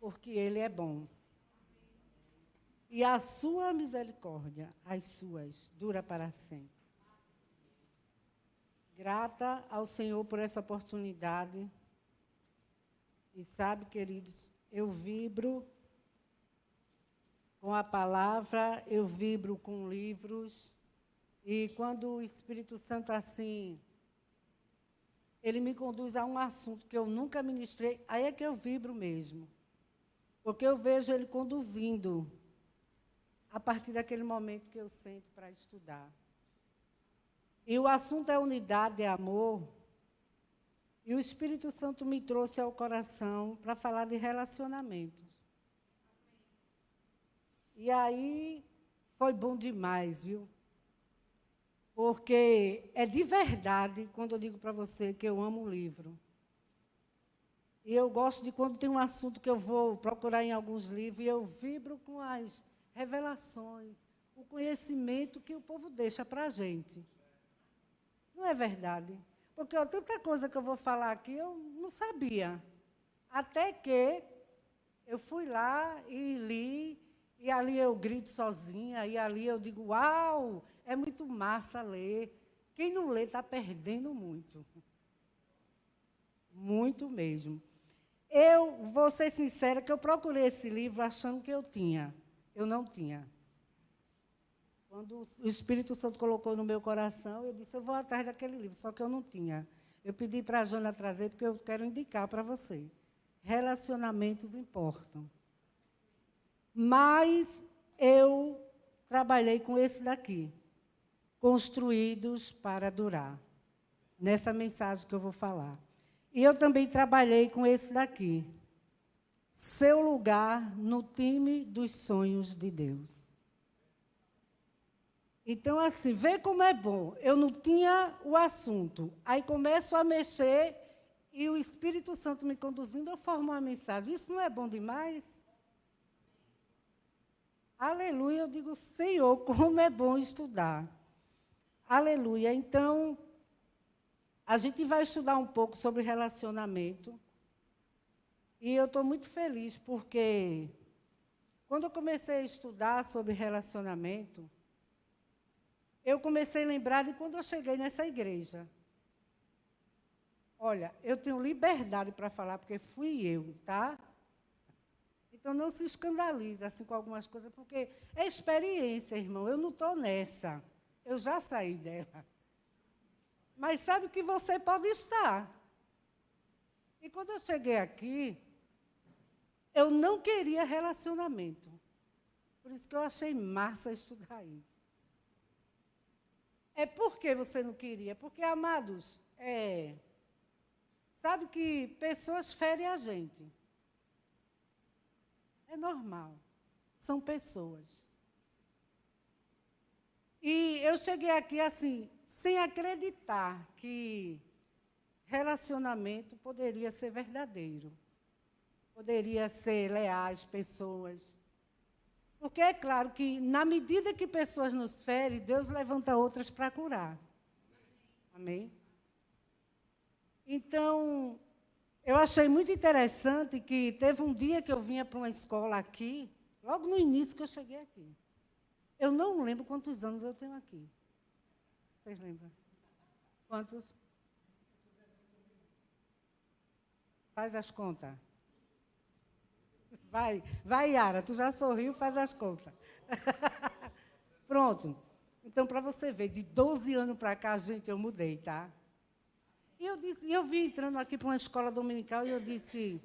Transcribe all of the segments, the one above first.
porque Ele é bom. E a sua misericórdia, as suas, dura para sempre. Grata ao Senhor por essa oportunidade. E sabe, queridos, eu vibro com a palavra, eu vibro com livros. E quando o Espírito Santo, assim, ele me conduz a um assunto que eu nunca ministrei, aí é que eu vibro mesmo. Porque eu vejo ele conduzindo a partir daquele momento que eu sento para estudar. E o assunto é unidade, é amor. E o Espírito Santo me trouxe ao coração para falar de relacionamentos. E aí foi bom demais, viu? Porque é de verdade quando eu digo para você que eu amo o livro. E eu gosto de quando tem um assunto que eu vou procurar em alguns livros e eu vibro com as revelações, o conhecimento que o povo deixa para a gente. Não é verdade? Porque tanta coisa que eu vou falar aqui eu não sabia. Até que eu fui lá e li, e ali eu grito sozinha, e ali eu digo, uau, é muito massa ler. Quem não lê está perdendo muito. Muito mesmo. Eu vou ser sincera que eu procurei esse livro achando que eu tinha. Eu não tinha. Quando o Espírito Santo colocou no meu coração, eu disse, eu vou atrás daquele livro, só que eu não tinha. Eu pedi para a Jana trazer, porque eu quero indicar para você. Relacionamentos importam. Mas eu trabalhei com esse daqui, construídos para durar, nessa mensagem que eu vou falar. E eu também trabalhei com esse daqui, seu lugar no time dos sonhos de Deus. Então, assim, vê como é bom. Eu não tinha o assunto. Aí começo a mexer e o Espírito Santo me conduzindo, eu formo uma mensagem. Isso não é bom demais? Aleluia, eu digo, Senhor, como é bom estudar. Aleluia. Então, a gente vai estudar um pouco sobre relacionamento. E eu estou muito feliz, porque quando eu comecei a estudar sobre relacionamento, eu comecei a lembrar de quando eu cheguei nessa igreja. Olha, eu tenho liberdade para falar, porque fui eu, tá? Então, não se escandalize assim, com algumas coisas, porque é experiência, irmão. Eu não estou nessa. Eu já saí dela. Mas sabe que você pode estar. E quando eu cheguei aqui, eu não queria relacionamento. Por isso que eu achei massa estudar isso. É porque você não queria? Porque, amados, sabe que pessoas ferem a gente. É normal. São pessoas. E eu cheguei aqui assim, sem acreditar que relacionamento poderia ser verdadeiro. Poderia ser leais, pessoas. Porque é claro que, na medida que pessoas nos ferem, Deus levanta outras para curar. Amém? Então, eu achei muito interessante que teve um dia que eu vinha para uma escola aqui, logo no início que eu cheguei aqui. Eu não lembro quantos anos eu tenho aqui. Vocês lembram? Quantos? Faz as contas. Vai, Yara, tu já sorriu, faz as contas. Pronto. Então, para você ver, de 12 anos para cá, gente, eu mudei, tá? E eu vim entrando aqui para uma escola dominical e eu disse,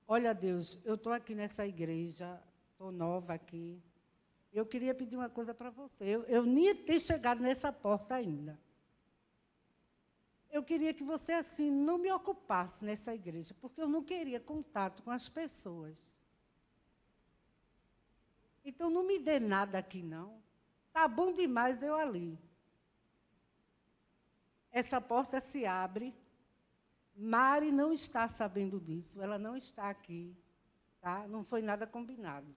olha, Deus, eu estou aqui nessa igreja, estou nova aqui. Eu queria pedir uma coisa para você. Eu nem ter chegado nessa porta ainda. Eu queria que você, assim, não me ocupasse nessa igreja, porque eu não queria contato com as pessoas. Então, não me dê nada aqui, não. Está bom demais eu ali. Essa porta se abre. Mari não está sabendo disso, ela não está aqui. Tá? Não foi nada combinado.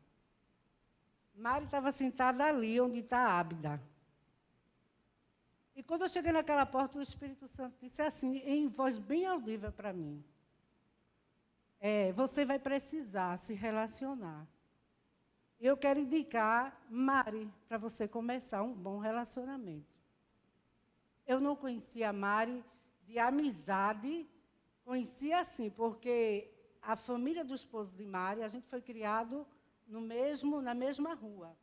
Mari estava sentada ali, onde está a Ábida. E quando eu cheguei naquela porta, o Espírito Santo disse assim, em voz bem audível para mim. você vai precisar se relacionar. Eu quero indicar Mari, para você começar um bom relacionamento. Eu não conhecia a Mari de amizade, conhecia assim, porque a família do esposo de Mari, a gente foi criado na mesma rua.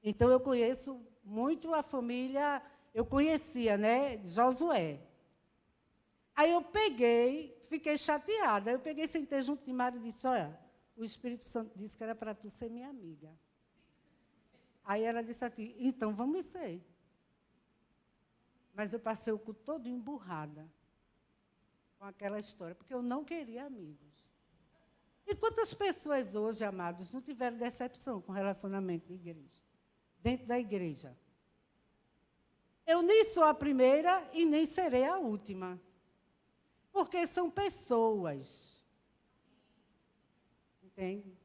Então, eu conheço muito a família, eu conhecia, né, Josué. Aí eu fiquei chateada. Eu peguei, sentei junto de Mari e disse, olha, o Espírito Santo disse que era para tu ser minha amiga. Aí ela disse assim, então vamos ser. Mas eu passei o culto todo emburrada com aquela história, porque eu não queria amigos. E quantas pessoas hoje, amados, não tiveram decepção com relacionamento de igreja? Dentro da igreja. Eu nem sou a primeira e nem serei a última. Porque são pessoas. Entende?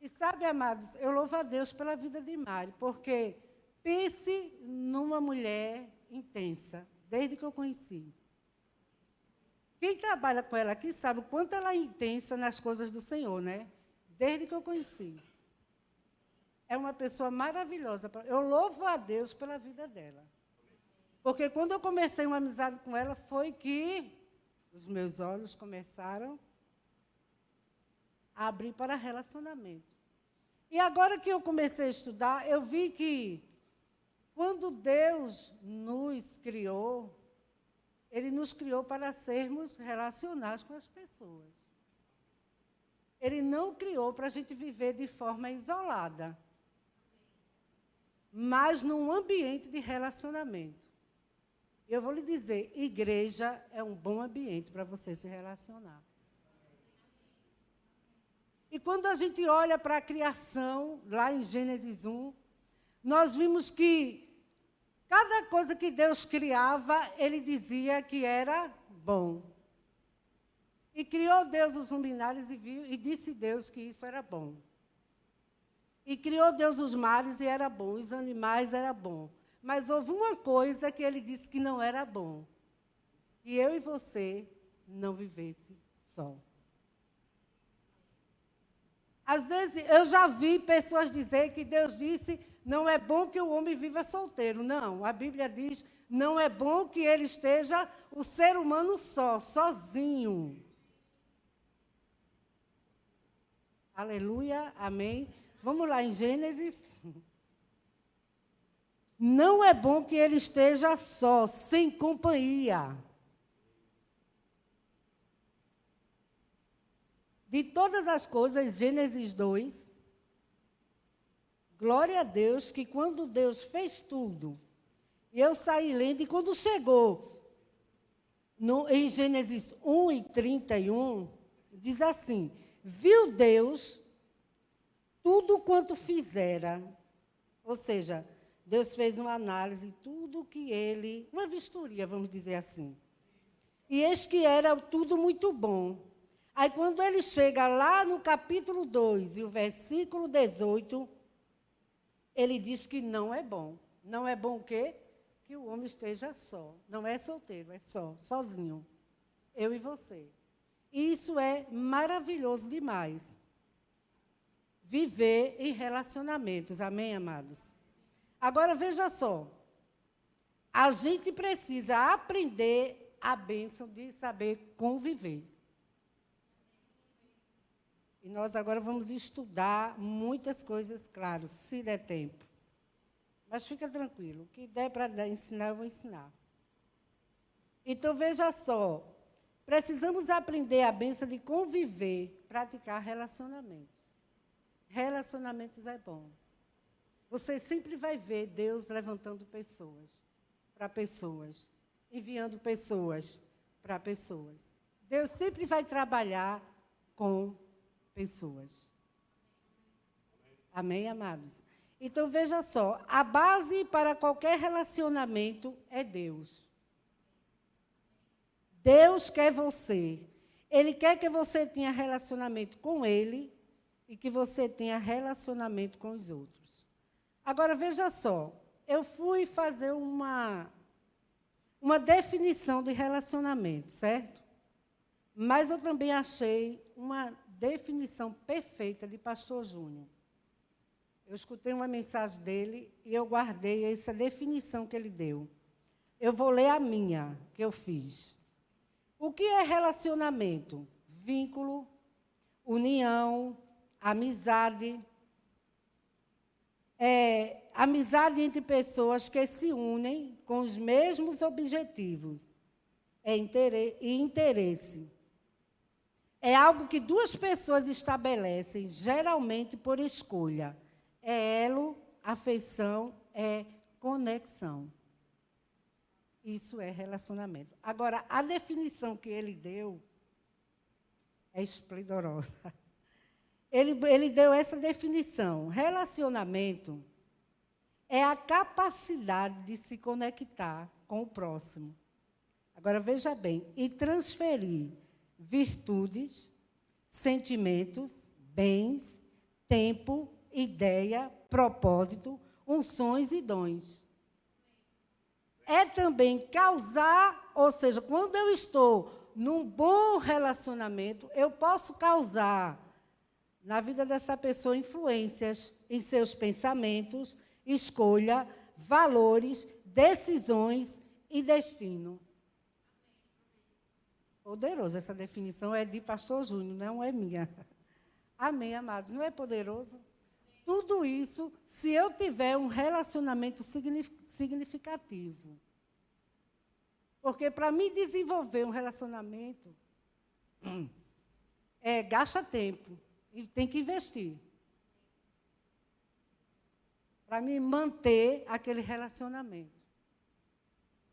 E sabe, amados, eu louvo a Deus pela vida de Mari, porque pense numa mulher intensa, desde que eu conheci. Quem trabalha com ela aqui sabe o quanto ela é intensa nas coisas do Senhor, né? Desde que eu conheci. É uma pessoa maravilhosa. Eu louvo a Deus pela vida dela. Porque quando eu comecei uma amizade com ela, foi que os meus olhos começaram a abrir para relacionamento. E agora que eu comecei a estudar, eu vi que quando Deus nos criou, Ele nos criou para sermos relacionados com as pessoas. Ele não criou para a gente viver de forma isolada, mas num ambiente de relacionamento. Eu vou lhe dizer, igreja é um bom ambiente para você se relacionar. E quando a gente olha para a criação, lá em Gênesis 1, nós vimos que cada coisa que Deus criava, Ele dizia que era bom. E criou Deus os luminares e disse Deus que isso era bom. E criou Deus os mares e era bom, os animais era bom. Mas houve uma coisa que Ele disse que não era bom. Que eu e você não vivesse só. Às vezes, eu já vi pessoas dizer que Deus disse, não é bom que o homem viva solteiro. Não, a Bíblia diz, não é bom que ele esteja, o ser humano sozinho. Aleluia, amém. Vamos lá, em Gênesis. Não é bom que ele esteja só, sem companhia. De todas as coisas, Gênesis 2, glória a Deus, que quando Deus fez tudo, e eu saí lendo, e quando chegou em Gênesis 1 e 31, diz assim, viu Deus tudo quanto fizera, ou seja, Deus fez uma análise de tudo que ele, uma vistoria, vamos dizer assim, e eis que era tudo muito bom. Aí, quando ele chega lá no capítulo 2 e o versículo 18, ele diz que não é bom. Não é bom o quê? Que o homem esteja só. Não é solteiro, é sozinho. Eu e você. E isso é maravilhoso demais. Viver em relacionamentos. Amém, amados? Agora, veja só. A gente precisa aprender a bênção de saber conviver. E nós agora vamos estudar muitas coisas, claro, se der tempo. Mas fica tranquilo, o que der para ensinar, eu vou ensinar. Então, veja só, precisamos aprender a bênção de conviver, praticar relacionamentos. Relacionamentos é bom. Você sempre vai ver Deus levantando pessoas, para pessoas, enviando pessoas para pessoas. Deus sempre vai trabalhar com pessoas. Amém, amados? Então, veja só, a base para qualquer relacionamento é Deus. Deus quer você. Ele quer que você tenha relacionamento com Ele e que você tenha relacionamento com os outros. Agora, veja só, eu fui fazer uma definição de relacionamento, certo? Mas eu também achei uma definição perfeita de pastor Júnior. Eu escutei uma mensagem dele e eu guardei essa definição que ele deu. Eu vou ler a minha, que eu fiz. O que é relacionamento? Vínculo, união, amizade. Amizade entre pessoas que se unem com os mesmos objetivos e interesse. É algo que duas pessoas estabelecem, geralmente por escolha. É elo, afeição, é conexão. Isso é relacionamento. Agora, a definição que ele deu é esplendorosa. Ele deu essa definição. Relacionamento é a capacidade de se conectar com o próximo. Agora, veja bem, e transferir virtudes, sentimentos, bens, tempo, ideia, propósito, unções e dons. É também causar, ou seja, quando eu estou num bom relacionamento, eu posso causar na vida dessa pessoa influências em seus pensamentos, escolha, valores, decisões e destino. Poderoso, essa definição é de pastor Júnior, não é minha. Amém, amados? Não é poderoso? Tudo isso, se eu tiver um relacionamento significativo. Porque para mim desenvolver um relacionamento, gasta tempo e tem que investir. Para mim manter aquele relacionamento.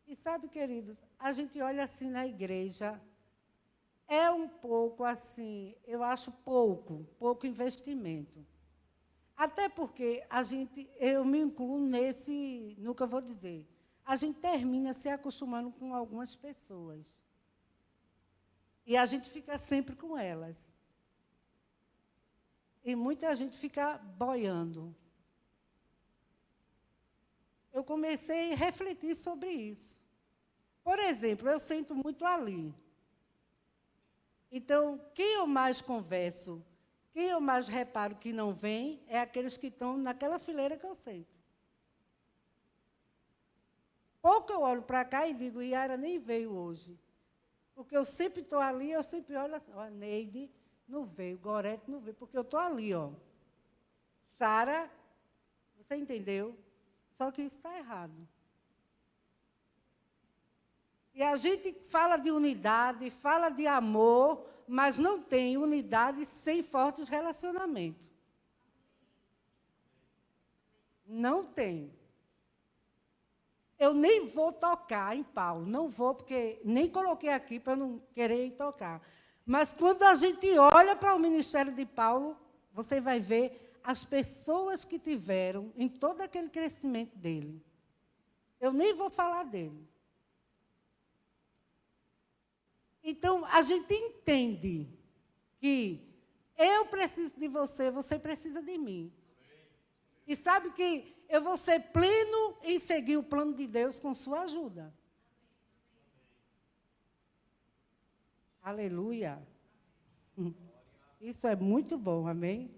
E sabe, queridos, a gente olha assim na igreja, é um pouco assim, eu acho pouco investimento. Até porque eu me incluo nesse, nunca vou dizer, a gente termina se acostumando com algumas pessoas. E a gente fica sempre com elas. E muita gente fica boiando. Eu comecei a refletir sobre isso. Por exemplo, eu sento muito ali. Então, quem eu mais converso, quem eu mais reparo que não vem, é aqueles que estão naquela fileira que eu sento. Pouco eu olho para cá e digo, Yara nem veio hoje. Porque eu sempre estou ali, eu sempre olho assim, ó, Neide não veio, Gorete não veio, porque eu estou ali, ó. Sara, você entendeu? Só que isso está errado. E a gente fala de unidade, fala de amor, mas não tem unidade sem fortes relacionamentos. Não tem. Eu nem vou tocar em Paulo, não vou, porque nem coloquei aqui para não querer ir tocar. Mas quando a gente olha para o ministério de Paulo, você vai ver as pessoas que tiveram em todo aquele crescimento dele. Eu nem vou falar dele. Então, a gente entende que eu preciso de você, você precisa de mim. E sabe que eu vou ser pleno em seguir o plano de Deus com sua ajuda. Aleluia. Isso é muito bom, amém?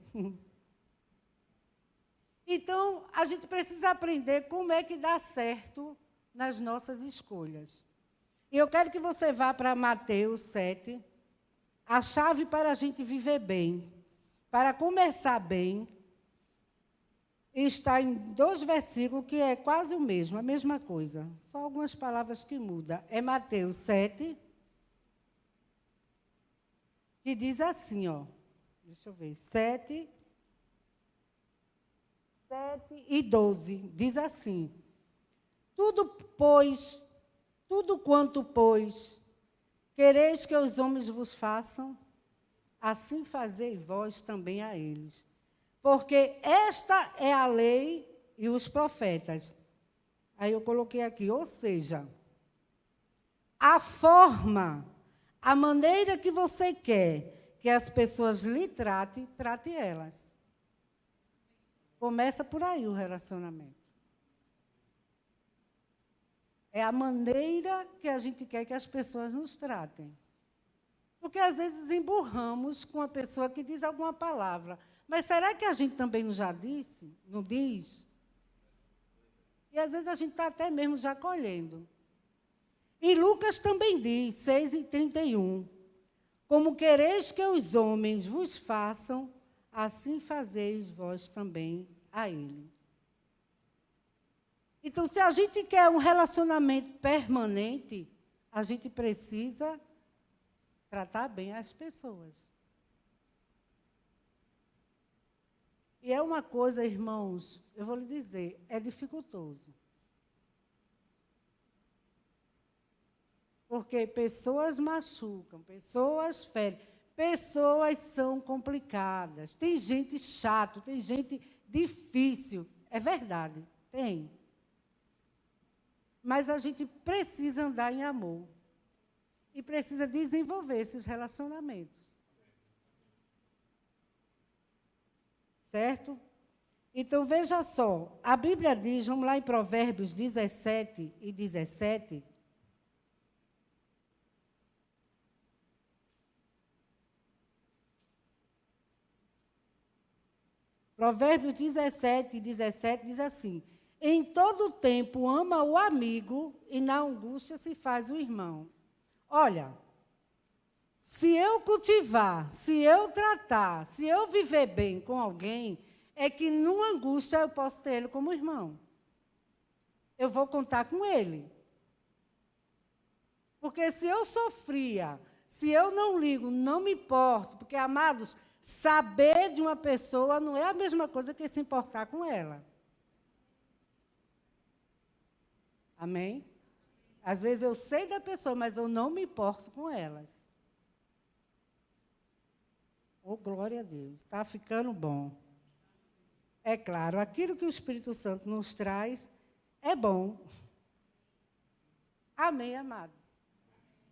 Então, a gente precisa aprender como é que dá certo nas nossas escolhas. E eu quero que você vá para Mateus 7, a chave para a gente viver bem, para começar bem, está em 2 versículos, que é quase o mesmo, a mesma coisa, só algumas palavras que mudam. É Mateus 7, que diz assim, ó, deixa eu ver, 7 e 12, diz assim, tudo quanto, pois, quereis que os homens vos façam, assim fazei vós também a eles. Porque esta é a lei e os profetas. Aí eu coloquei aqui, ou seja, a forma, a maneira que você quer que as pessoas lhe tratem, trate elas. Começa por aí o relacionamento. É a maneira que a gente quer que as pessoas nos tratem. Porque às vezes emburramos com a pessoa que diz alguma palavra. Mas será que a gente também não já disse? Não diz? E às vezes a gente está até mesmo já colhendo. E Lucas também diz, 6:31, como quereis que os homens vos façam, assim fazeis vós também a ele. Então, se a gente quer um relacionamento permanente, a gente precisa tratar bem as pessoas. E é uma coisa, irmãos, eu vou lhe dizer, é dificultoso. Porque pessoas machucam, pessoas ferem, pessoas são complicadas. Tem gente chata, tem gente difícil. É verdade, tem. Mas a gente precisa andar em amor. E precisa desenvolver esses relacionamentos. Certo? Então, veja só, a Bíblia diz, vamos lá em Provérbios 17:17. Provérbios 17:17 diz assim: em todo tempo ama o amigo e na angústia se faz o irmão. Olha, se eu cultivar, se eu tratar, se eu viver bem com alguém, é que numa angústia eu posso ter ele como irmão. Eu vou contar com ele. Porque se eu sofria, se eu não ligo, não me importo, porque, amados, saber de uma pessoa não é a mesma coisa que se importar com ela. Amém? Às vezes eu sei da pessoa, mas eu não me importo com elas. Oh, glória a Deus, está ficando bom. É claro, aquilo que o Espírito Santo nos traz é bom. Amém, amados?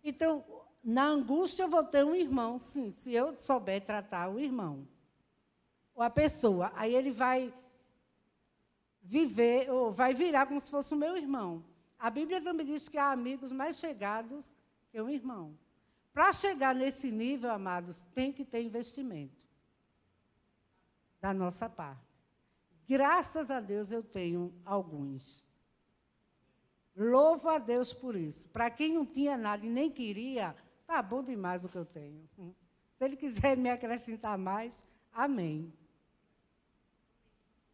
Então, na angústia eu vou ter um irmão, sim, se eu souber tratar o irmão. Ou a pessoa, aí ele vai viver, ou vai virar como se fosse o meu irmão. A Bíblia também diz que há amigos mais chegados que um irmão. Para chegar nesse nível, amados, tem que ter investimento da nossa parte. Graças a Deus eu tenho alguns. Louvo a Deus por isso. Para quem não tinha nada e nem queria, está bom demais o que eu tenho. Se Ele quiser me acrescentar mais, amém.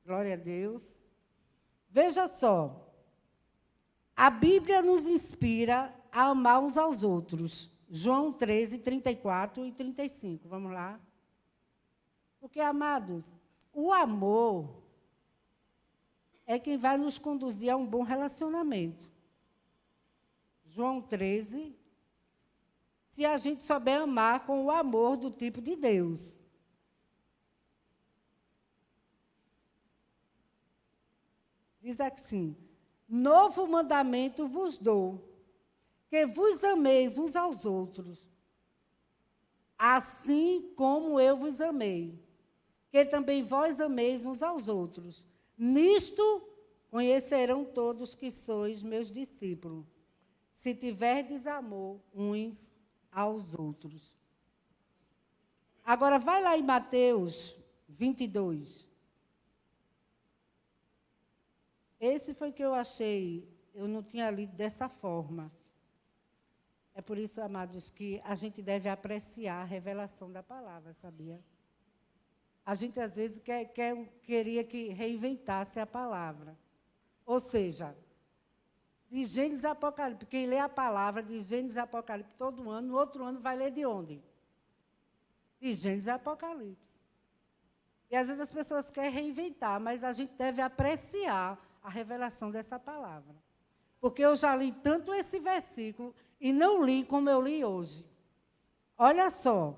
Glória a Deus. Veja só. A Bíblia nos inspira a amar uns aos outros. João 13:34 e 35. Vamos lá? Porque, amados, o amor é quem vai nos conduzir a um bom relacionamento. João 13. Se a gente souber amar com o amor do tipo de Deus. Diz assim: novo mandamento vos dou, que vos ameis uns aos outros, assim como eu vos amei, que também vós ameis uns aos outros. Nisto conhecerão todos que sois meus discípulos, se tiverdes amor uns aos outros. Agora, vai lá em Mateus 22. Esse foi que eu achei, eu não tinha lido dessa forma. É por isso, amados, que a gente deve apreciar a revelação da palavra, sabia? A gente, às vezes, queria que reinventasse a palavra. Ou seja, de Gênesis a Apocalipse, quem lê a palavra de Gênesis a Apocalipse todo ano, no outro ano vai ler de onde? De Gênesis a Apocalipse. E, às vezes, as pessoas querem reinventar, mas a gente deve apreciar a revelação dessa palavra. Porque eu já li tanto esse versículo e não li como eu li hoje. Olha só,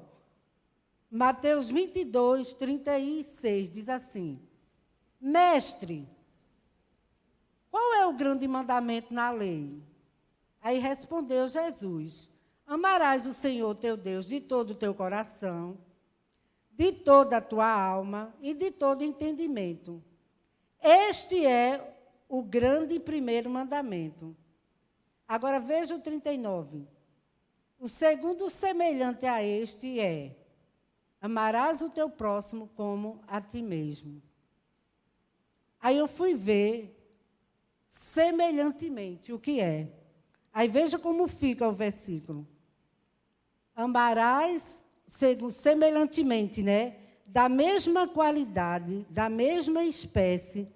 Mateus 22:36 diz assim: mestre, qual é o grande mandamento na lei? Aí respondeu Jesus: amarás o Senhor teu Deus de todo o teu coração, de toda a tua alma e de todo entendimento. Este é o grande e primeiro mandamento. Agora veja o 39. O segundo semelhante a este é: amarás o teu próximo como a ti mesmo. Aí eu fui ver semelhantemente o que é. Aí veja como fica o versículo. Amarás semelhantemente, né? Da mesma qualidade, da mesma espécie,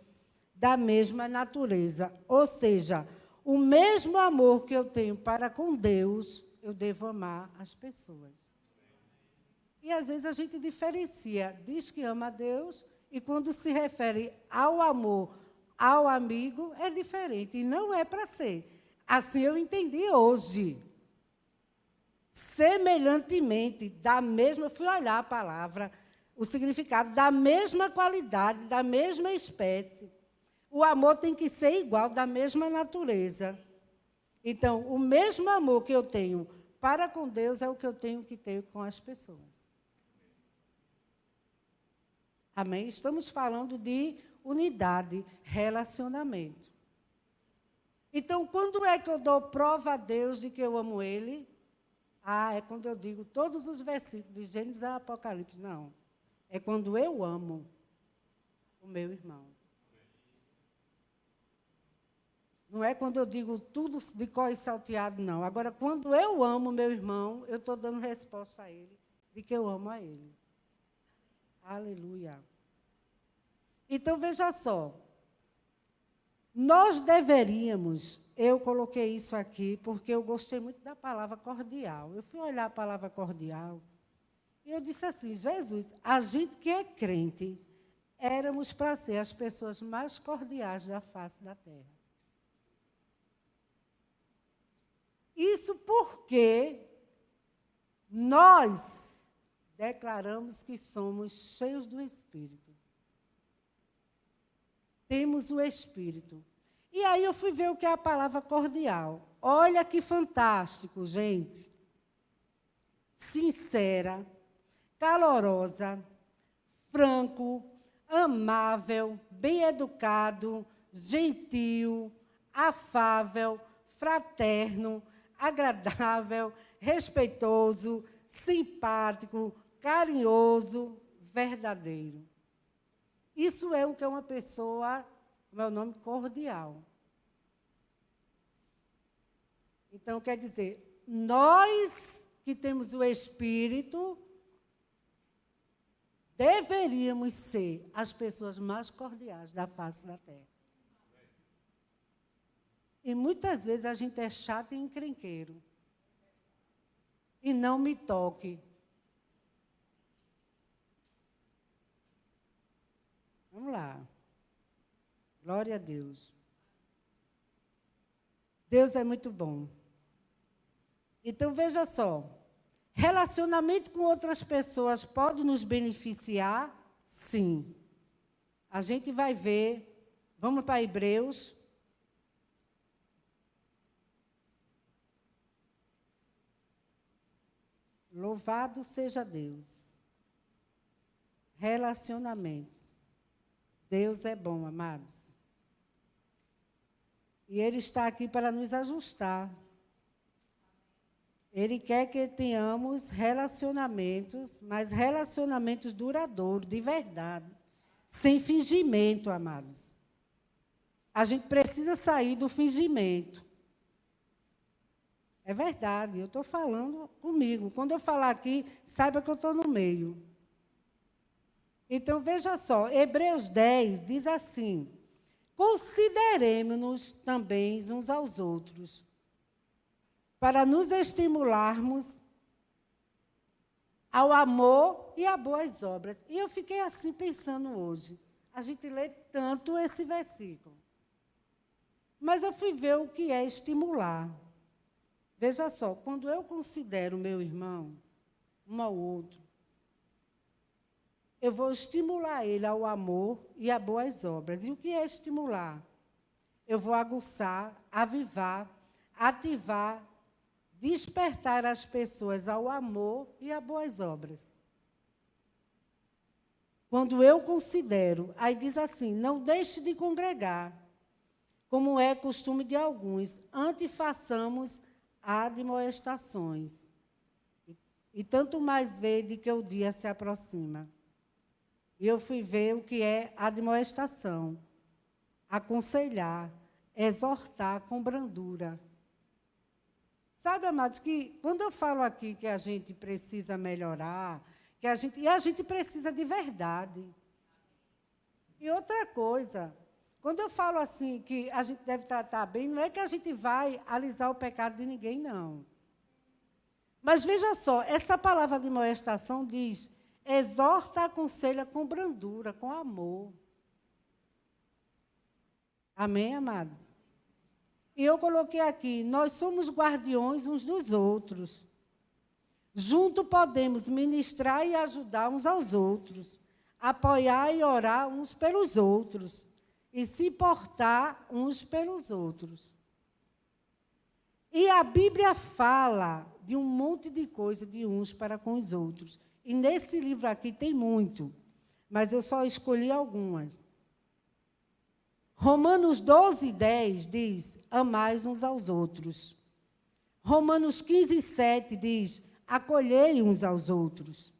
da mesma natureza. Ou seja, o mesmo amor que eu tenho para com Deus, eu devo amar as pessoas. E às vezes a gente diferencia, diz que ama a Deus, e quando se refere ao amor, ao amigo, é diferente. E não é para ser. Assim eu entendi hoje. Semelhantemente, da mesma, eu fui olhar a palavra, o significado, da mesma qualidade, da mesma espécie. O amor tem que ser igual, da mesma natureza. Então, o mesmo amor que eu tenho para com Deus é o que eu tenho que ter com as pessoas. Amém? Estamos falando de unidade, relacionamento. Então, quando é que eu dou prova a Deus de que eu amo Ele? É quando eu digo todos os versículos, de Gênesis a Apocalipse. Não. É quando eu amo o meu irmão. Não é quando eu digo tudo de cor e salteado, não. Agora, quando eu amo o meu irmão, eu estou dando resposta a ele, de que eu amo a ele. Aleluia. Então, veja só. Nós deveríamos, eu coloquei isso aqui porque eu gostei muito da palavra cordial. Eu fui olhar a palavra cordial e eu disse assim: Jesus, a gente que é crente, éramos para ser as pessoas mais cordiais da face da terra. Isso porque nós declaramos que somos cheios do Espírito. Temos o Espírito. E aí eu fui ver o que é a palavra cordial. Olha que fantástico, gente. Sincera, calorosa, franco, amável, bem-educado, gentil, afável, fraterno, agradável, respeitoso, simpático, carinhoso, verdadeiro. Isso é o que é uma pessoa, como é o nome, cordial. Então, quer dizer, nós que temos o Espírito, deveríamos ser as pessoas mais cordiais da face da terra. E muitas vezes a gente é chato e encrenqueiro. E não me toque. Vamos lá. Glória a Deus. Deus é muito bom. Então, veja só. Relacionamento com outras pessoas pode nos beneficiar? Sim. A gente vai ver. Vamos para Hebreus. Louvado seja Deus. Relacionamentos. Deus é bom, amados. E Ele está aqui para nos ajustar. Ele quer que tenhamos relacionamentos, mas relacionamentos duradouros, de verdade. Sem fingimento, amados. A gente precisa sair do fingimento. É verdade, eu estou falando comigo. Quando eu falar aqui, saiba que eu estou no meio. Então, veja só, Hebreus 10 diz assim: consideremos-nos também uns aos outros, para nos estimularmos ao amor e a boas obras. E eu fiquei assim pensando hoje. A gente lê tanto esse versículo. Mas eu fui ver o que é estimular. Veja só, quando eu considero meu irmão, um ao outro, eu vou estimular ele ao amor e a boas obras. E o que é estimular? Eu vou aguçar, avivar, ativar, despertar as pessoas ao amor e a boas obras. Quando eu considero, aí diz assim: não deixe de congregar, como é costume de alguns, antes façamos admoestações. e tanto mais vede que o dia se aproxima. E eu fui ver o que é admoestação, aconselhar, exortar com brandura. Sabe, amados, que quando eu falo aqui que a gente precisa melhorar, e a gente precisa de verdade. E outra coisa, quando eu falo assim que a gente deve tratar bem, não é que a gente vai alisar o pecado de ninguém, não. Mas veja só, essa palavra de admoestação diz: exorta, aconselha com brandura, com amor. Amém, amados? E eu coloquei aqui: nós somos guardiões uns dos outros. Junto podemos ministrar e ajudar uns aos outros, apoiar e orar uns pelos outros, e se importar uns pelos outros. E a Bíblia fala de um monte de coisa de uns para com os outros. E nesse livro aqui tem muito, mas eu só escolhi algumas. Romanos 12:10 diz: amais uns aos outros. Romanos 15:7 diz: acolhei uns aos outros.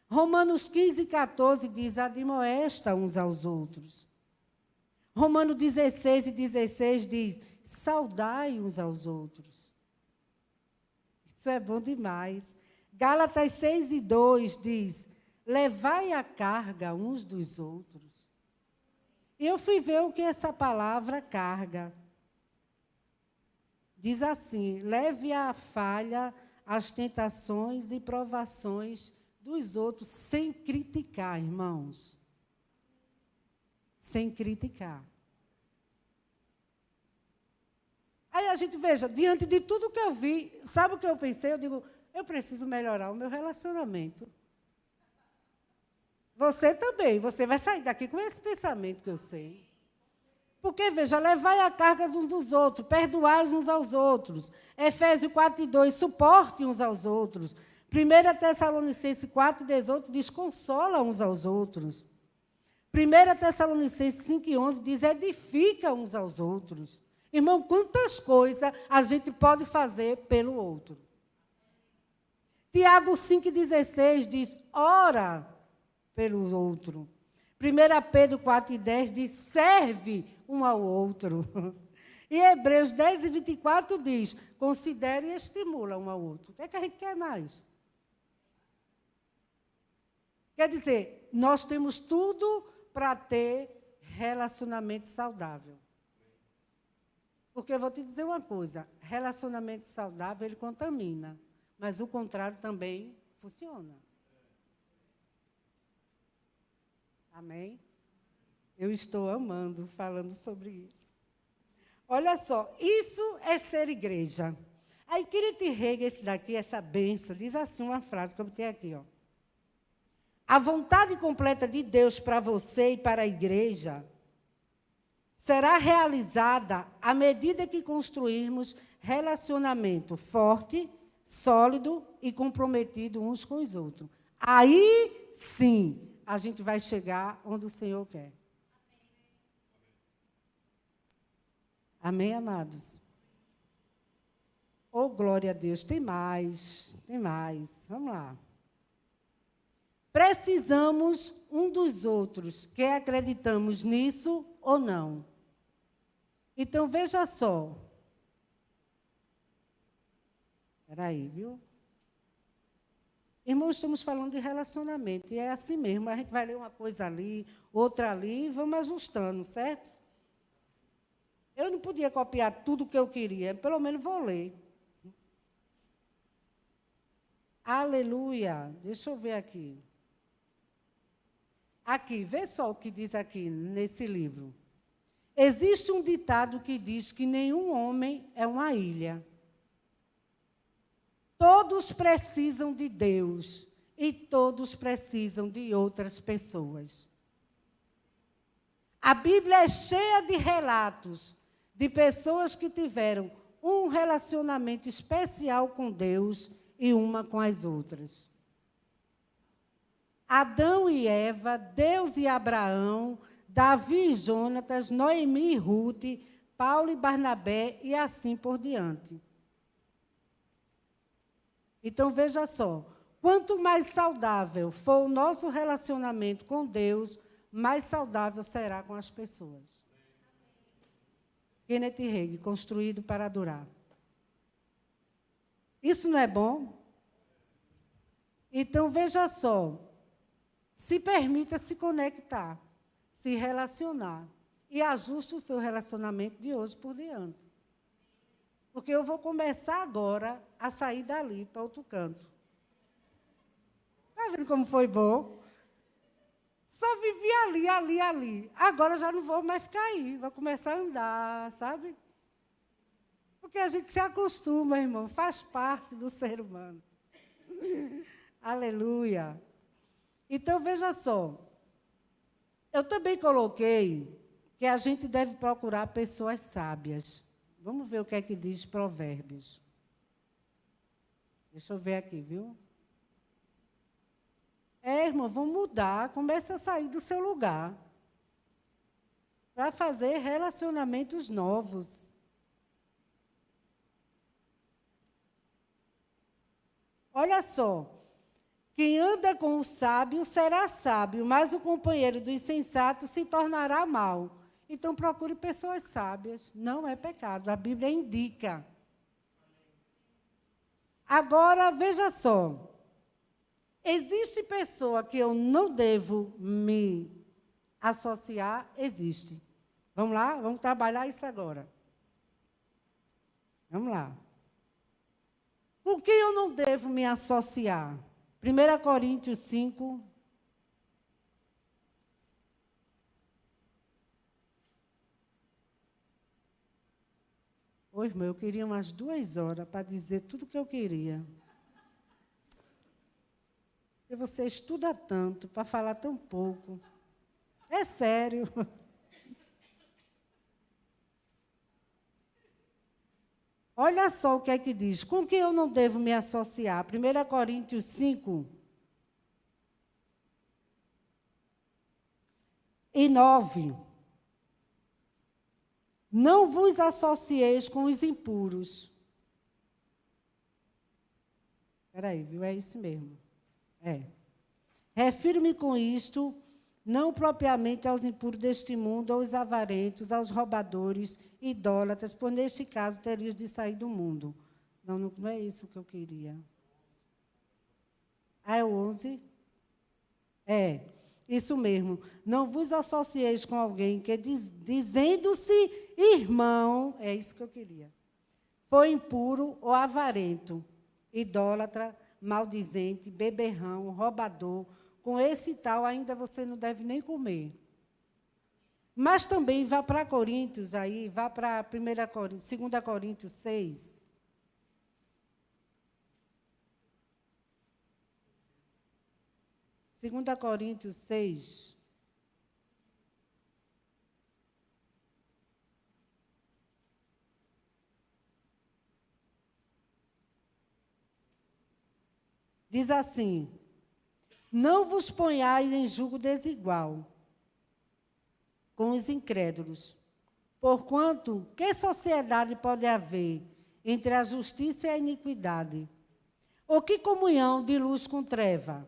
Romanos 15:14 diz: admoesta uns aos outros. Romanos 16:16 diz: saudai uns aos outros. Isso é bom demais. Gálatas 6:2 diz: levai a carga uns dos outros. E eu fui ver o que essa palavra carga. Diz assim: leve a falha, as tentações e provações dos outros, sem criticar, irmãos. Sem criticar. Aí a gente, veja, diante de tudo que eu vi, sabe o que eu pensei? Eu digo, eu preciso melhorar o meu relacionamento. Você também, você vai sair daqui com esse pensamento que eu sei. Porque, veja, levai a carga uns dos outros, perdoai uns aos outros. Efésios 4:2, suporte uns aos outros. 1 Tessalonicenses 4:18 diz, consola uns aos outros. 1 Tessalonicenses 5:11 diz, edifica uns aos outros. Irmão, quantas coisas a gente pode fazer pelo outro. Tiago 5:16 diz, ora pelo outro. 1 Pedro 4:10 diz, serve um ao outro. E Hebreus 10:24 diz, considere e estimula um ao outro. O que é que a gente quer mais? Quer dizer, nós temos tudo para ter relacionamento saudável. Porque eu vou te dizer uma coisa, relacionamento saudável, ele contamina, mas o contrário também funciona. Amém? Eu estou amando falando sobre isso. Olha só, isso é ser igreja. Aí, Kenneth Hagin, esse daqui, essa benção, diz assim uma frase que eu botei aqui, ó. A vontade completa de Deus para você e para a igreja será realizada à medida que construirmos relacionamento forte, sólido e comprometido uns com os outros. Aí, sim, a gente vai chegar onde o Senhor quer. Amém, amados? Oh, glória a Deus. Tem mais, tem mais. Vamos lá. Precisamos um dos outros, quer acreditamos nisso ou não. Então, veja só. Espera aí, viu? Irmãos, estamos falando de relacionamento, e é assim mesmo. A gente vai ler uma coisa ali, outra ali, e vamos ajustando, certo? Eu não podia copiar tudo o que eu queria, pelo menos vou ler. Aleluia. Deixa eu ver aqui. Aqui, vê só o que diz aqui nesse livro. Existe um ditado que diz que nenhum homem é uma ilha. Todos precisam de Deus e todos precisam de outras pessoas. A Bíblia é cheia de relatos de pessoas que tiveram um relacionamento especial com Deus e uma com as outras. Adão e Eva, Deus e Abraão, Davi e Jonatas, Noemi e Ruth, Paulo e Barnabé e assim por diante. Então, veja só, quanto mais saudável for o nosso relacionamento com Deus, mais saudável será com as pessoas. Kenneth Hagin, construído para durar. Isso não é bom? Então, veja só, se permita se conectar, se relacionar e ajuste o seu relacionamento de hoje por diante. Porque eu vou começar agora a sair dali para outro canto. Está vendo como foi bom? Só vivi ali. Agora já não vou mais ficar aí, vou começar a andar, sabe? Porque a gente se acostuma, irmão, faz parte do ser humano. Aleluia. Então, veja só. Eu também coloquei que a gente deve procurar pessoas sábias. Vamos ver o que é que diz Provérbios. Deixa eu ver aqui, viu? Irmão, vamos mudar, comece a sair do seu lugar para fazer relacionamentos novos. Olha só, quem anda com o sábio será sábio, mas o companheiro do insensato se tornará mau. Então, procure pessoas sábias, não é pecado, a Bíblia indica. Agora, veja só. Existe pessoa que eu não devo me associar? Existe. Vamos lá? Vamos trabalhar isso agora. Vamos lá. Com quem eu não devo me associar? 1 Coríntios 5. Oi, irmão, eu queria umas 2 horas para dizer tudo o que eu queria. E você estuda tanto para falar tão pouco. É sério. Olha só o que é que diz. Com quem eu não devo me associar? 1 Coríntios 5. E 9. Não vos associeis com os impuros. Espera aí, viu? É isso mesmo. Refiro-me com isto, não propriamente aos impuros deste mundo, aos avarentos, aos roubadores, idólatras, pois neste caso terias de sair do mundo. Não é isso que eu queria. É o 11? Isso mesmo. Não vos associeis com alguém que, dizendo-se irmão, é isso que eu queria, foi impuro ou avarento, idólatra, maldizente, beberrão, roubador, com esse tal ainda você não deve nem comer. Mas também vá para Coríntios aí, vá para 2 Coríntios 6. Segunda Coríntios 6. Diz assim: não vos ponhais em julgo desigual com os incrédulos, porquanto, que sociedade pode haver entre a justiça e a iniquidade? Ou que comunhão de luz com treva?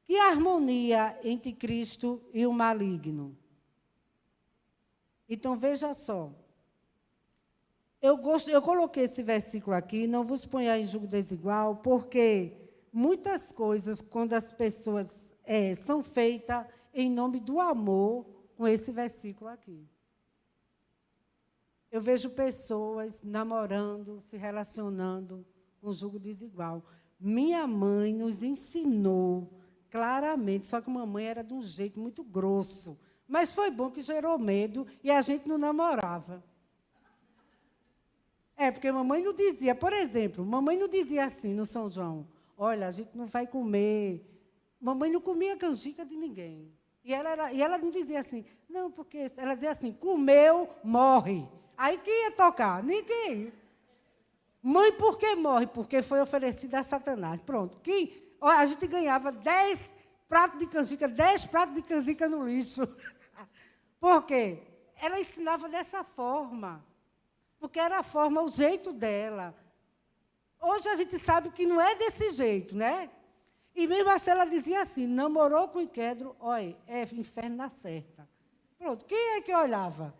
Que harmonia entre Cristo e o maligno? Então, veja só. Eu coloquei esse versículo aqui, não vos ponhais em julgo desigual, porque muitas coisas, quando as pessoas são feitas em nome do amor, com esse versículo aqui. Eu vejo pessoas namorando, se relacionando com julgo desigual. Minha mãe nos ensinou claramente, só que mamãe era de um jeito muito grosso. Mas foi bom que gerou medo e a gente não namorava. Porque mamãe não dizia, por exemplo, mamãe não dizia assim no São João: olha, a gente não vai comer. Mamãe não comia canjica de ninguém. E ela não dizia assim, não, porque ela dizia assim: comeu, morre. Aí quem ia tocar? Ninguém. Mãe, por que morre? Porque foi oferecida a Satanás. Pronto. A gente ganhava 10 pratos de canjica, 10 pratos de canjica no lixo. Por quê? Ela ensinava dessa forma. Porque era a forma, o jeito dela. Hoje a gente sabe que não é desse jeito, né? E mesmo assim ela dizia assim, namorou com incrédulo, olha, é inferno na certa. Pronto, quem é que olhava?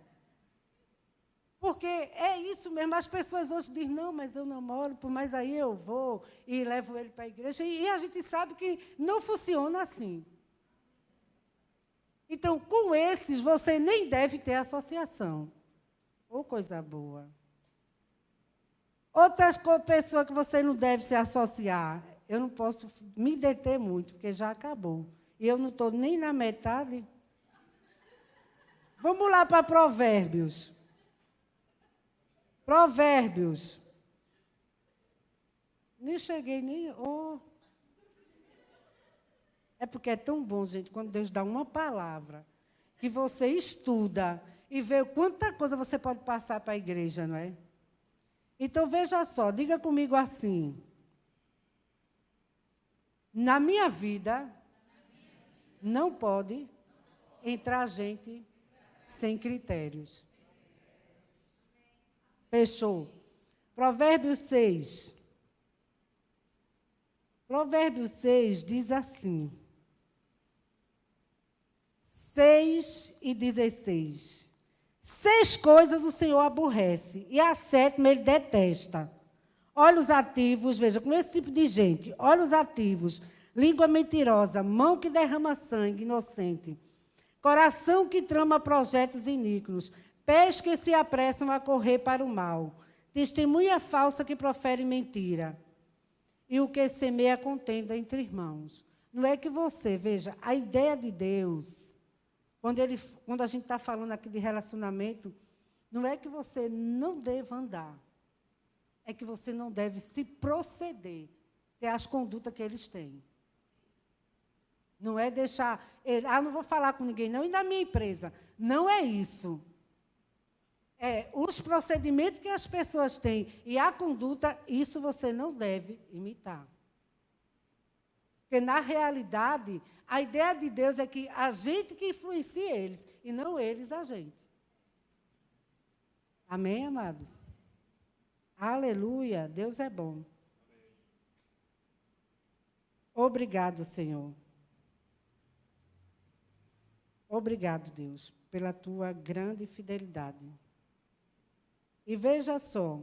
Porque é isso mesmo, as pessoas hoje dizem, não, mas eu namoro, mas aí eu vou e levo ele para a igreja. E a gente sabe que não funciona assim. Então, com esses, você nem deve ter associação. Ou coisa boa. Outras pessoas que você não deve se associar. Eu não posso me deter muito, porque já acabou. E eu não estou nem na metade. Vamos lá para Provérbios. Provérbios. Nem cheguei, nem... Oh. É porque é tão bom, gente, quando Deus dá uma palavra, que você estuda e vê quanta coisa você pode passar para a igreja, não é? Então, veja só, diga comigo assim. Na minha vida, não pode entrar gente sem critérios. Fechou. Provérbios 6. Provérbios 6 diz assim. 6 e 16. 6 coisas o Senhor aborrece, e a 7ª ele detesta. Olhos ativos, veja, com esse tipo de gente, olhos ativos, língua mentirosa, mão que derrama sangue inocente, coração que trama projetos iníquos, pés que se apressam a correr para o mal, testemunha falsa que profere mentira, e o que semeia contenda entre irmãos. Não é que você, veja, a ideia de Deus, quando a gente está falando aqui de relacionamento, não é que você não deva andar, é que você não deve se proceder, ter as condutas que eles têm. Não é deixar, não vou falar com ninguém, não, e na minha empresa. Não é isso. É os procedimentos que as pessoas têm e a conduta, isso você não deve imitar. Porque, na realidade, a ideia de Deus é que a gente que influencie eles, e não eles a gente. Amém, amados? Aleluia, Deus é bom. Obrigado, Senhor. Obrigado, Deus, pela tua grande fidelidade. E veja só.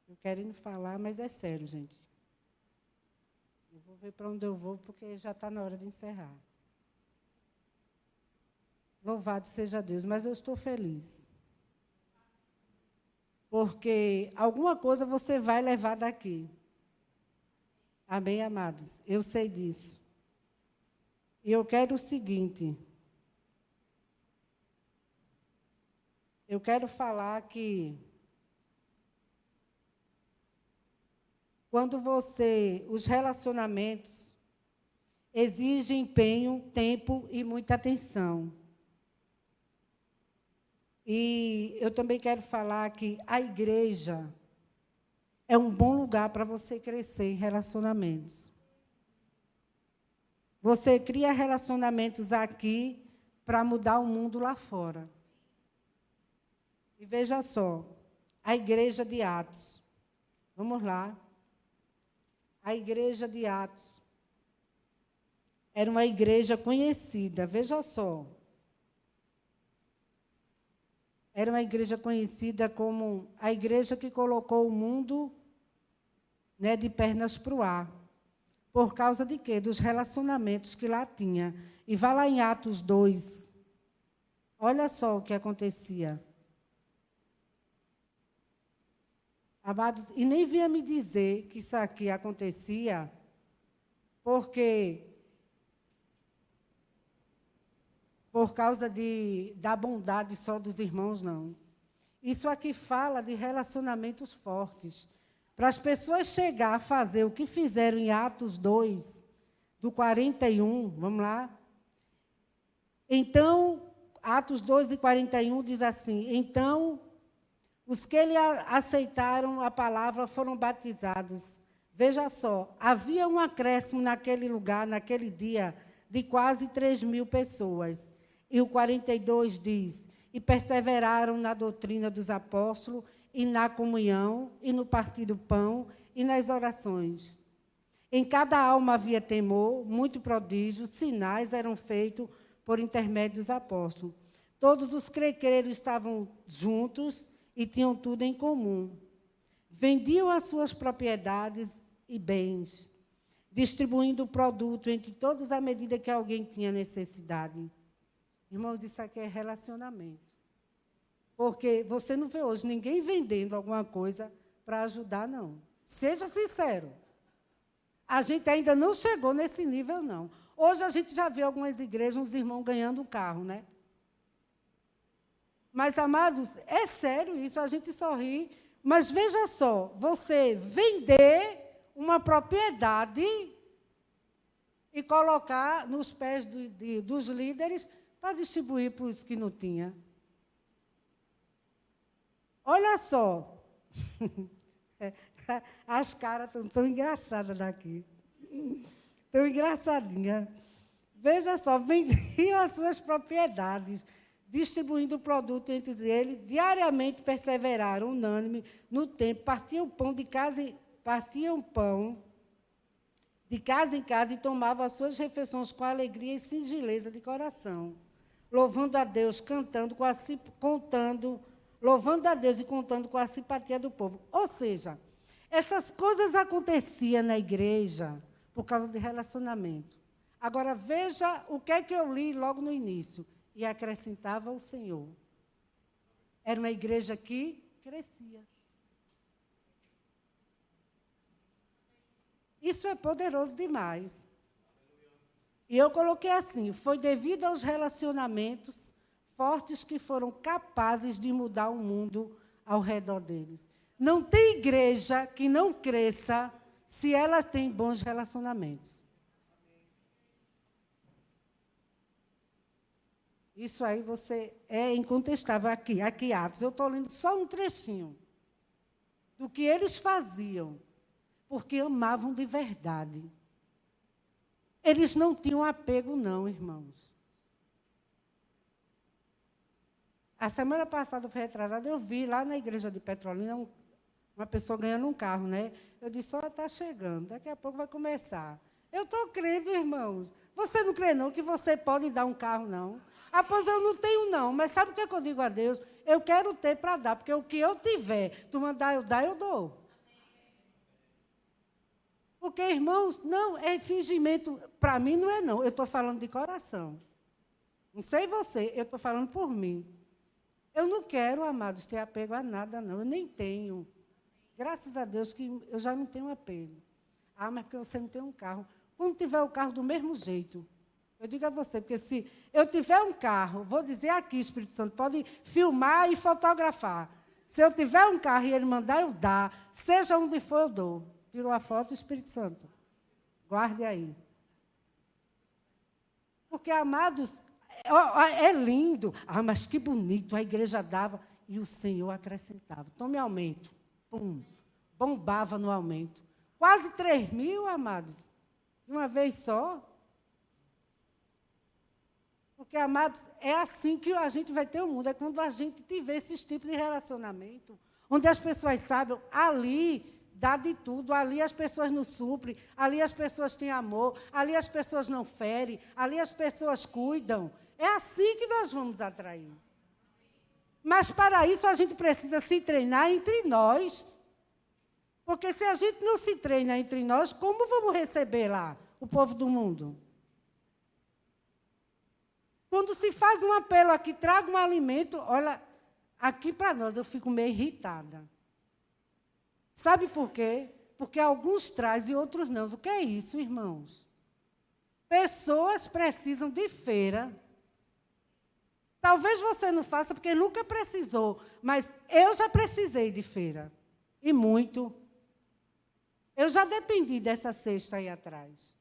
Eu querendo falar, mas é sério, gente. Eu vou ver para onde eu vou, porque já está na hora de encerrar. Louvado seja Deus, mas eu estou feliz. Porque alguma coisa você vai levar daqui. Amém, amados? Eu sei disso. E eu quero o seguinte. Eu quero falar que quando os relacionamentos exigem empenho, tempo e muita atenção. E eu também quero falar que a igreja é um bom lugar para você crescer em relacionamentos. Você cria relacionamentos aqui para mudar o mundo lá fora. E veja só, a igreja de Atos. Vamos lá. A igreja de Atos era uma igreja conhecida, veja só. Era uma igreja conhecida como a igreja que colocou o mundo, né, de pernas para o ar. Por causa de quê? Dos relacionamentos que lá tinha. E vá lá em Atos 2. Olha só o que acontecia. Amados, e nem vinha me dizer que isso aqui acontecia porque por causa da bondade só dos irmãos, não. Isso aqui fala de relacionamentos fortes. Para as pessoas chegar a fazer o que fizeram em Atos 2, do 41, vamos lá. Então, Atos 2 e 41 diz assim, então, os que aceitaram a palavra foram batizados. Veja só, havia um acréscimo naquele lugar, naquele dia, de quase 3.000 pessoas. E o 42 diz, e perseveraram na doutrina dos apóstolos, e na comunhão, e no partir do pão, e nas orações. Em cada alma havia temor, muito prodígio, sinais eram feitos por intermédio dos apóstolos. Todos os crequeiros estavam juntos e tinham tudo em comum. Vendiam as suas propriedades e bens, distribuindo o produto entre todos à medida que alguém tinha necessidade. Irmãos, isso aqui é relacionamento. Porque você não vê hoje ninguém vendendo alguma coisa para ajudar, não. Seja sincero. A gente ainda não chegou nesse nível, não. Hoje a gente já vê algumas igrejas, uns irmãos ganhando um carro, né? Mas, amados, é sério isso, a gente sorri. Mas veja só, você vender uma propriedade e colocar nos pés dos líderes para distribuir para os que não tinham. Olha só. As caras estão tão engraçadas daqui. Tão engraçadinhas. Veja só, vendiam as suas propriedades, distribuindo o produto entre eles, diariamente perseveraram, unânime, no tempo, partiam pão de casa em casa e tomavam as suas refeições com alegria e singeleza de coração, louvando a Deus, louvando a Deus e contando com a simpatia do povo. Ou seja, essas coisas aconteciam na igreja por causa de relacionamento. Agora, veja o que é que eu li logo no início. E acrescentava o Senhor. Era uma igreja que crescia. Isso é poderoso demais. E eu coloquei assim, foi devido aos relacionamentos fortes que foram capazes de mudar o mundo ao redor deles. Não tem igreja que não cresça se ela tem bons relacionamentos. Isso aí você é incontestável aqui Atos. Eu estou lendo só um trechinho do que eles faziam, porque amavam de verdade. Eles não tinham apego, não, irmãos. A semana passada, foi retrasada, eu vi lá na igreja de Petrolina uma pessoa ganhando um carro, né? Eu disse, olha, está chegando, daqui a pouco vai começar. Eu estou crendo, irmãos. Você não crê, não, que você pode dar um carro, não? Ah, pois eu não tenho, não. Mas sabe o que eu digo a Deus? Eu quero ter para dar, porque o que eu tiver, tu mandar eu dar, eu dou. Porque, irmãos, não, é fingimento. Para mim não é, não. Eu estou falando de coração. Não sei você, eu estou falando por mim. Eu não quero, amados, ter apego a nada, não. Eu nem tenho. Graças a Deus que eu já não tenho apego. Ah, mas porque você não tem um carro. Quando tiver o carro do mesmo jeito, eu digo a você, porque se eu tiver um carro, vou dizer aqui, Espírito Santo, pode filmar e fotografar. Se eu tiver um carro e ele mandar, eu dar. Seja onde for, eu dou. Tirou a foto, Espírito Santo. Guarde aí. Porque, amados, é lindo. Ah, mas que bonito, a igreja dava. E o Senhor acrescentava. Tome aumento. Pum. Bombava no aumento. Quase 3.000, amados. De uma vez só. Porque, amados, é assim que a gente vai ter o mundo. É quando a gente tiver esse tipo de relacionamento. Onde as pessoas sabem, ali dá de tudo. Ali as pessoas nos suprem. Ali as pessoas têm amor. Ali as pessoas não ferem. Ali as pessoas cuidam. É assim que nós vamos atrair. Mas, para isso, a gente precisa se treinar entre nós. Porque se a gente não se treina entre nós, como vamos receber lá o povo do mundo? Quando se faz um apelo aqui, traga um alimento, olha, aqui para nós eu fico meio irritada. Sabe por quê? Porque alguns trazem e outros não. O que é isso, irmãos? Pessoas precisam de feira. Talvez você não faça porque nunca precisou, mas eu já precisei de feira. E muito. Eu já dependi dessa cesta aí atrás.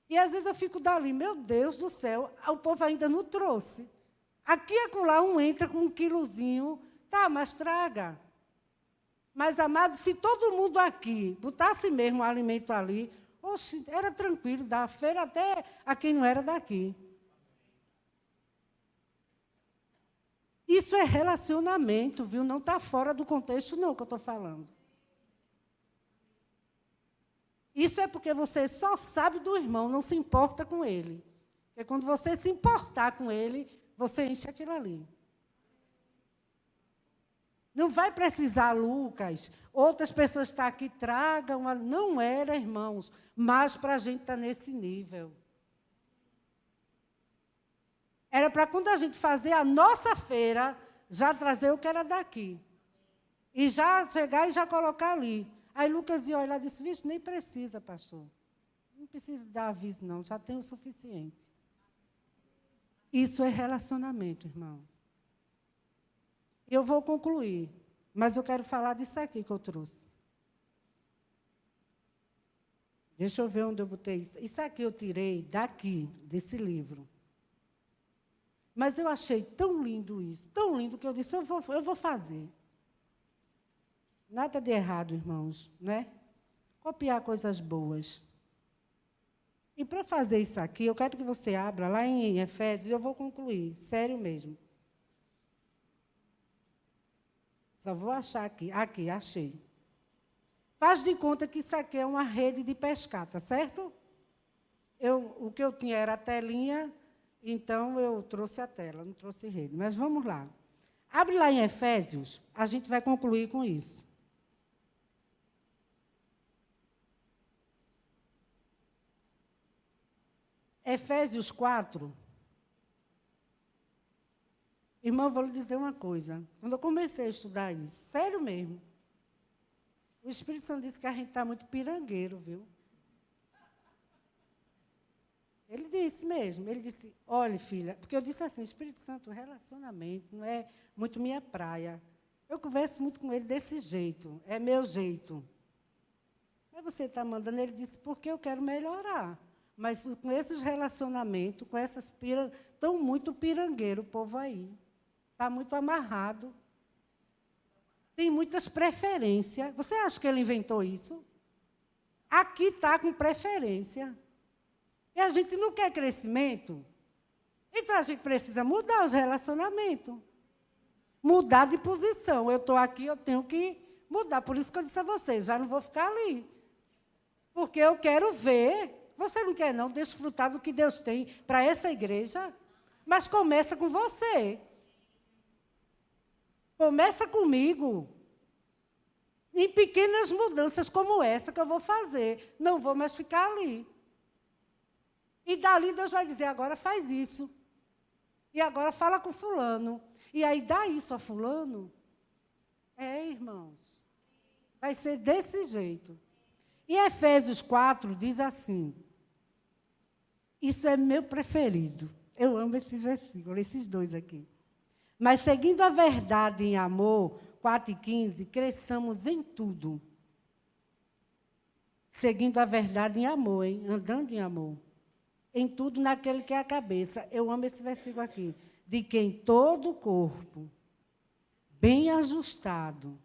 E às vezes eu fico dali, meu Deus do céu, o povo ainda não trouxe. Aqui e acolá um entra com 1 quilozinho, tá, mas traga. Mas, amado, se todo mundo aqui botasse mesmo o alimento ali, oxe, era tranquilo, da feira até a quem não era daqui. Isso é relacionamento, viu? Não está fora do contexto, não, que eu estou falando. Isso é porque você só sabe do irmão, não se importa com ele. Porque quando você se importar com ele, você enche aquilo ali. Não vai precisar, Lucas, outras pessoas que estão aqui tragam. Não era, irmãos, mas para a gente estar nesse nível. Era para quando a gente fazer a nossa feira, já trazer o que era daqui. E já chegar e já colocar ali. Aí Lucas ia olhar e disse, vixe, nem precisa, pastor. Não precisa dar aviso, não, já tem o suficiente. Isso é relacionamento, irmão. Eu vou concluir, mas eu quero falar disso aqui que eu trouxe. Deixa eu ver onde eu botei isso. Isso aqui eu tirei daqui, desse livro. Mas eu achei tão lindo isso, tão lindo, que eu disse, eu vou fazer. Nada de errado, irmãos, né? Copiar coisas boas. E para fazer isso aqui, eu quero que você abra lá em Efésios, e eu vou concluir, sério mesmo. Só vou achar aqui. Aqui, achei. Faz de conta que isso aqui é uma rede de pescar, tá certo? O que eu tinha era a telinha, então eu trouxe a tela, não trouxe rede. Mas vamos lá. Abre lá em Efésios, a gente vai concluir com isso. Efésios 4. Irmão, eu vou lhe dizer uma coisa. Quando eu comecei a estudar isso, sério mesmo, o Espírito Santo disse que a gente está muito pirangueiro, viu? Ele disse mesmo, ele disse, olha, filha, porque eu disse assim, Espírito Santo, relacionamento não é muito minha praia. Eu converso muito com ele desse jeito, é meu jeito. Mas você está mandando, ele disse, porque eu quero melhorar. Mas com esses relacionamentos, com essas estão muito pirangueiro o povo aí. Está muito amarrado. Tem muitas preferências. Você acha que ele inventou isso? Aqui está com preferência. E a gente não quer crescimento. Então, a gente precisa mudar os relacionamentos. Mudar de posição. Eu estou aqui, eu tenho que mudar. Por isso que eu disse a vocês, já não vou ficar ali. Porque eu quero ver. Você não quer, não, desfrutar do que Deus tem para essa igreja? Mas começa com você. Começa comigo. Em pequenas mudanças como essa que eu vou fazer. Não vou mais ficar ali. E dali Deus vai dizer, agora faz isso. E agora fala com fulano. E aí dá isso a fulano. Irmãos. Vai ser desse jeito. E Efésios 4 diz assim. Isso é meu preferido. Eu amo esses versículos, esses dois aqui. Mas seguindo a verdade em amor, 4:15, cresçamos em tudo. Seguindo a verdade em amor, hein? Andando em amor. Em tudo naquele que é a cabeça. Eu amo esse versículo aqui. De quem todo o corpo, bem ajustado,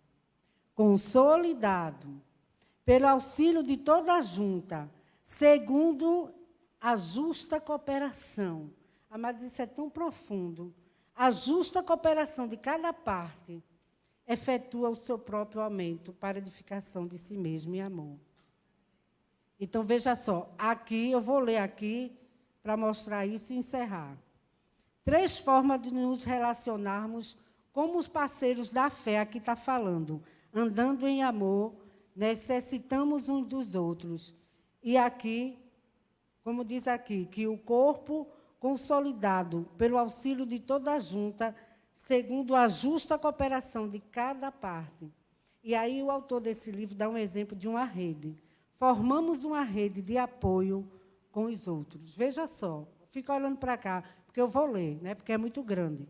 consolidado, pelo auxílio de toda a junta, segundo a justa cooperação. Amados, isso é tão profundo. A justa cooperação de cada parte efetua o seu próprio aumento para edificação de si mesmo em amor. Então, veja só, aqui, eu vou ler aqui para mostrar isso e encerrar. 3 formas de nos relacionarmos como os parceiros da fé, aqui está falando. Andando em amor, necessitamos uns dos outros. E aqui, como diz aqui, que o corpo consolidado pelo auxílio de toda a junta, segundo a justa cooperação de cada parte. E aí o autor desse livro dá um exemplo de uma rede. Formamos uma rede de apoio com os outros. Veja só, fica olhando para cá, porque eu vou ler, né, porque é muito grande.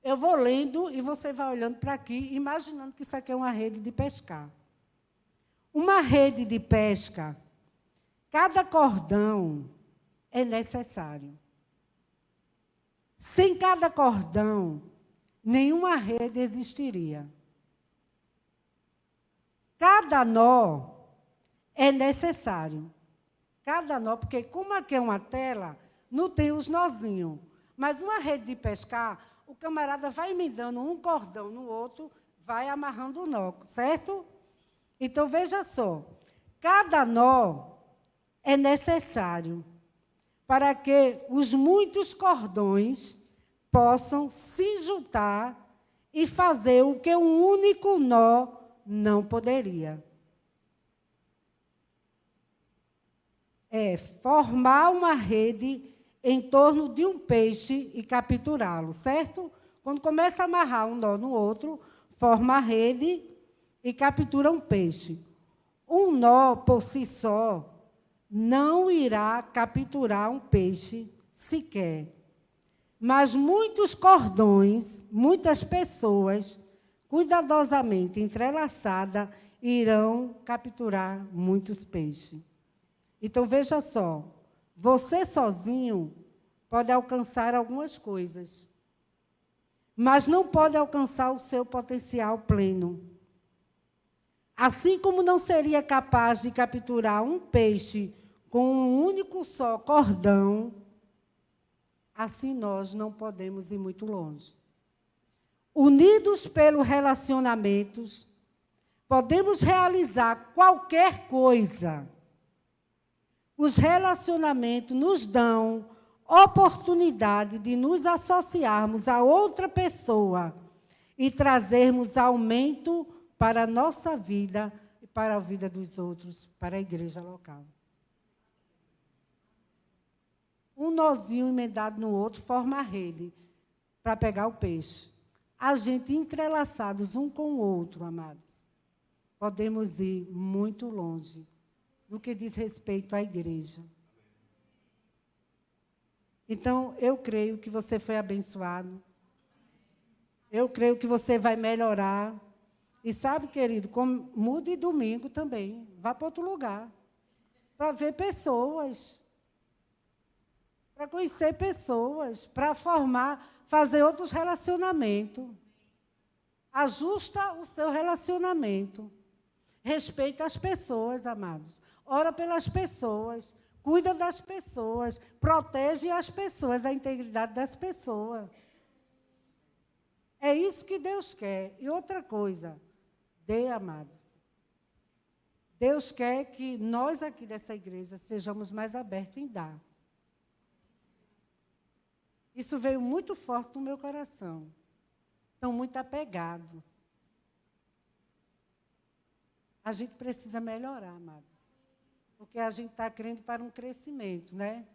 Eu vou lendo e você vai olhando para aqui, imaginando que isso aqui é uma rede de pescar. Uma rede de pesca, cada cordão é necessário. Sem cada cordão, nenhuma rede existiria. Cada nó é necessário. Cada nó, porque como aqui é uma tela, não tem os nozinhos. Mas uma rede de pescar, o camarada vai emendando um cordão no outro, vai amarrando o nó, certo? Então, veja só, cada nó é necessário para que os muitos cordões possam se juntar e fazer o que um único nó não poderia. É formar uma rede em torno de um peixe e capturá-lo, certo? Quando começa a amarrar um nó no outro, forma a rede e captura um peixe. Um nó, por si só, não irá capturar um peixe sequer. Mas muitos cordões, muitas pessoas, cuidadosamente entrelaçadas, irão capturar muitos peixes. Então, veja só, você sozinho pode alcançar algumas coisas, mas não pode alcançar o seu potencial pleno. Assim como não seria capaz de capturar um peixe com um único só cordão, assim nós não podemos ir muito longe. Unidos pelos relacionamentos, podemos realizar qualquer coisa. Os relacionamentos nos dão oportunidade de nos associarmos a outra pessoa e trazermos aumento para a nossa vida e para a vida dos outros, para a igreja local. Um nozinho emendado no outro forma a rede para pegar o peixe. A gente entrelaçados um com o outro, amados, podemos ir muito longe no que diz respeito à igreja. Então, eu creio que você foi abençoado. Eu creio que você vai melhorar. E sabe, querido, mude domingo também. Vá para outro lugar. Para ver pessoas. Para conhecer pessoas. Para formar, fazer outros relacionamentos. Ajusta o seu relacionamento. Respeita as pessoas, amados. Ora pelas pessoas, cuida das pessoas, protege as pessoas, a integridade das pessoas. É isso que Deus quer. E outra coisa, amados. Deus quer que nós aqui dessa igreja sejamos mais abertos em dar. Isso veio muito forte no meu coração. Estão muito apegados. A gente precisa melhorar, amados. Porque a gente está crendo para um crescimento, né?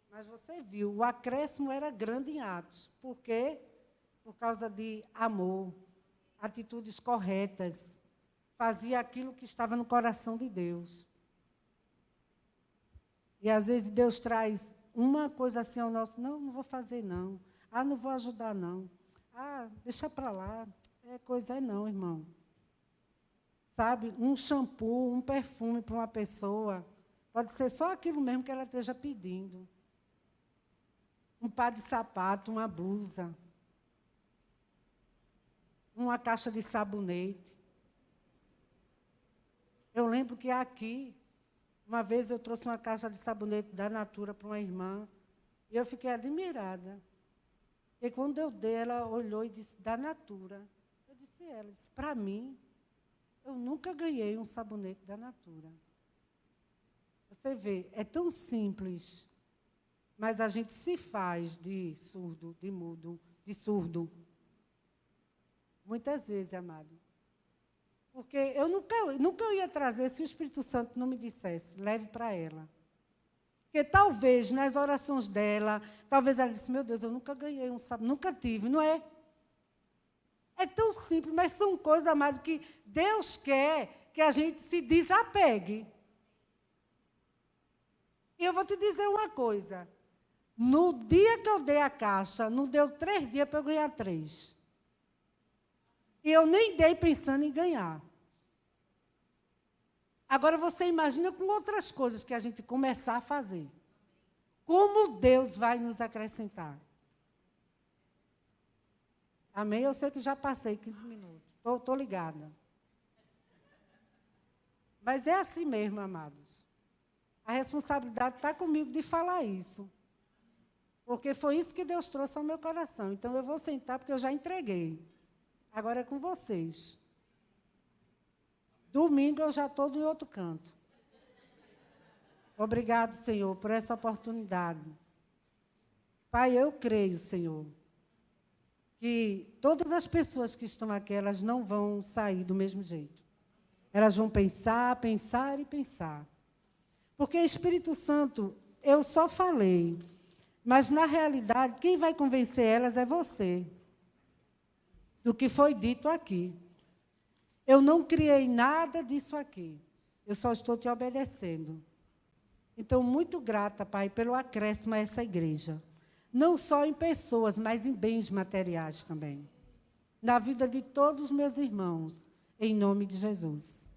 Mas você viu, o acréscimo era grande em Atos. Por quê? Por causa de amor, atitudes corretas. Fazia aquilo que estava no coração de Deus. E às vezes Deus traz uma coisa assim ao nosso, não vou fazer não. Não vou ajudar não. Deixa para lá. Coisa não, irmão. Sabe, um shampoo, um perfume para uma pessoa, pode ser só aquilo mesmo que ela esteja pedindo. Um par de sapato, uma blusa, uma caixa de sabonete. Eu lembro que aqui, uma vez eu trouxe uma caixa de sabonete da Natura para uma irmã, e eu fiquei admirada. E quando eu dei, ela olhou e disse, da Natura. Eu disse, para mim, eu nunca ganhei um sabonete da Natura. Você vê, é tão simples, mas a gente se faz de surdo, de mudo, de surdo. Muitas vezes, amado. Porque eu nunca ia trazer se o Espírito Santo não me dissesse, leve para ela. Porque talvez, nas orações dela, talvez ela disse, meu Deus, eu nunca ganhei um sabonete, nunca tive, não é? É tão simples, mas são coisas, amado, que Deus quer que a gente se desapegue. E eu vou te dizer uma coisa. No dia que eu dei a caixa, não deu 3 dias para eu ganhar 3. E eu nem dei pensando em ganhar. Agora, você imagina com outras coisas que a gente começar a fazer. Como Deus vai nos acrescentar? Amém? Eu sei que já passei 15 minutos. Estou ligada. Mas é assim mesmo, amados. A responsabilidade está comigo de falar isso. Porque foi isso que Deus trouxe ao meu coração. Então, eu vou sentar, porque eu já entreguei. Agora é com vocês. Domingo eu já estou em outro canto. Obrigado, Senhor, por essa oportunidade. Pai, eu creio, Senhor, que todas as pessoas que estão aqui, elas não vão sair do mesmo jeito. Elas vão pensar, pensar e pensar. Porque, Espírito Santo, eu só falei, mas, na realidade, quem vai convencer elas é você, do que foi dito aqui. Eu não criei nada disso aqui. Eu só estou te obedecendo. Então, muito grata, Pai, pelo acréscimo a essa igreja. Não só em pessoas, mas em bens materiais também. Na vida de todos os meus irmãos, em nome de Jesus.